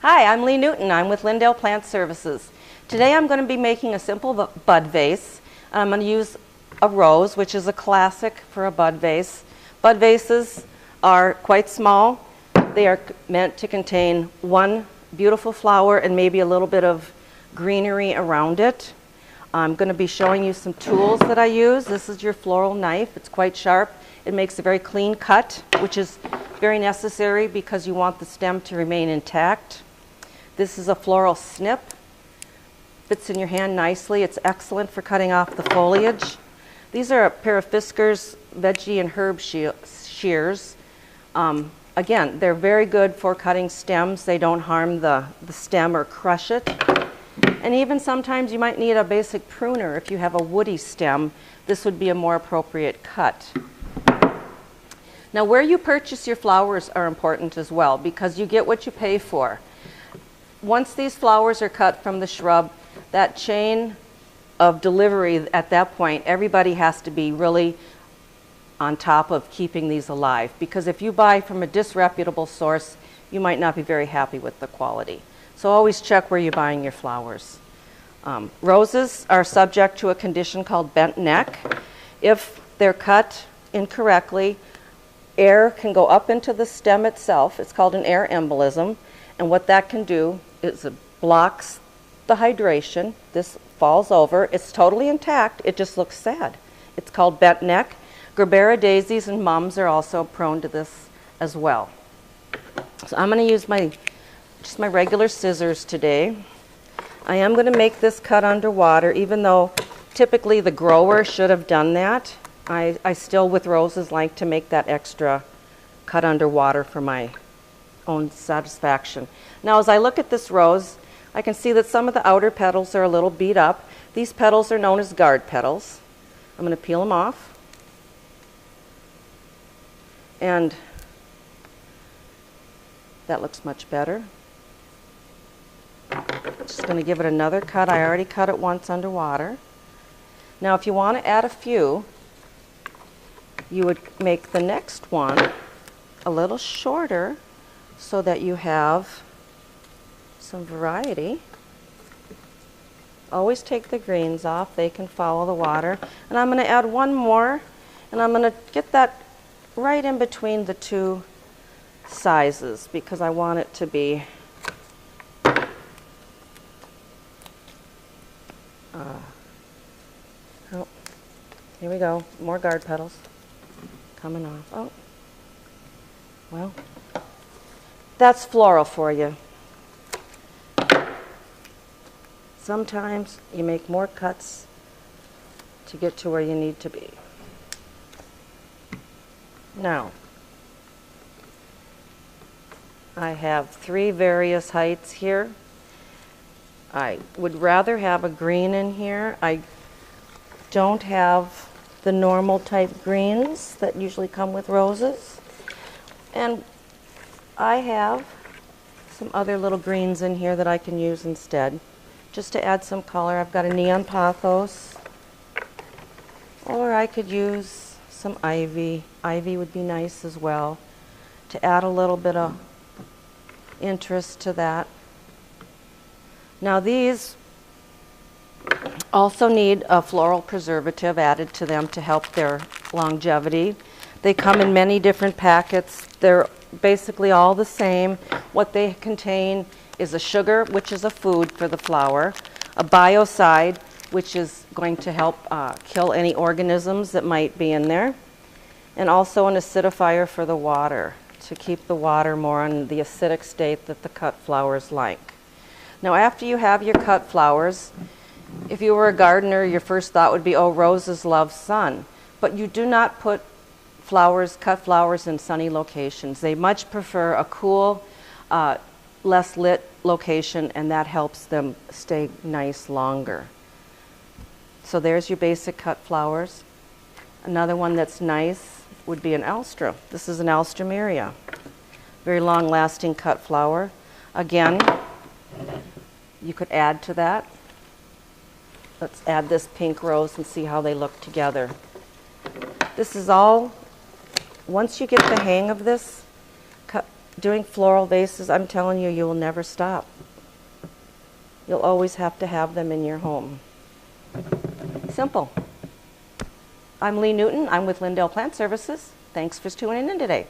Hi, I'm Lee Newton. I'm with Lyndale Plant Services. Today I'm going to be making a simple bud vase. I'm going to use a rose, which is a classic for a bud vase. Bud vases are quite small. They are meant to contain one beautiful flower and maybe a little bit of greenery around it. I'm going to be showing you some tools that I use. This is your floral knife. It's quite sharp. It makes a very clean cut, which is very necessary because you want the stem to remain intact. This is a floral snip. Fits in your hand nicely. It's excellent for cutting off the foliage. These are a pair of Fisker's veggie and herb shears. Again, they're very good for cutting stems. They don't harm the stem or crush it. And even sometimes you might need a basic pruner. If you have a woody stem, this would be a more appropriate cut. Now, where you purchase your flowers are important as well because you get what you pay for. Once these flowers are cut from the shrub, that chain of delivery at that point, everybody has to be really on top of keeping these alive, because if you buy from a disreputable source, you might not be very happy with the quality. So always check where you're buying your flowers. Roses are subject to a condition called bent neck. If they're cut incorrectly, air can go up into the stem itself. It's called an air embolism. And what that can do is it blocks the hydration. This falls over. It's totally intact. It just looks sad. It's called bent neck. Gerbera daisies and mums are also prone to this as well. So I'm going to use just my regular scissors today. I am going to make this cut underwater, even though typically the grower should have done that. I still, with roses, like to make that extra cut underwater for my own satisfaction. Now, as I look at this rose, I can see that some of the outer petals are a little beat up. These petals are known as guard petals. I'm going to peel them off. And that looks much better. Just going to give it another cut. I already cut it once underwater. Now, if you want to add a few, you would make the next one a little shorter so that you have some variety. Always take the greens off. They can follow the water. And I'm going to add one more, and I'm going to get that right in between the two sizes because I want it to be oh, here we go. More guard petals coming off. Oh, well, that's floral for you. Sometimes you make more cuts to get to where you need to be. Now, I have 3 various heights here. I would rather have a green in here. I don't have the normal type greens that usually come with roses. And I have some other little greens in here that I can use instead, just to add some color. I've got a neon pothos, or I could use some ivy. Ivy would be nice as well to add a little bit of interest to that. Now these also need a floral preservative added to them to help their longevity. They come in many different packets. They're basically all the same. What they contain is a sugar, which is a food for the flower, a biocide, which is going to help kill any organisms that might be in there, and also an acidifier for the water to keep the water more in the acidic state that the cut flowers like. Now, after you have your cut flowers, if you were a gardener, your first thought would be, oh, roses love sun. But you do not put cut flowers in sunny locations. They much prefer a cool, less lit location, and that helps them stay nice longer. So there's your basic cut flowers. Another one that's nice would be an alstra. This is an alstroemeria. Very long-lasting cut flower. Again, you could add to that. Let's add this pink rose and see how they look together. This is all, once you get the hang of this, doing floral vases, I'm telling you, you will never stop. You'll always have to have them in your home. Simple. I'm Lee Newton. I'm with Lyndale Plant Services. Thanks for tuning in today.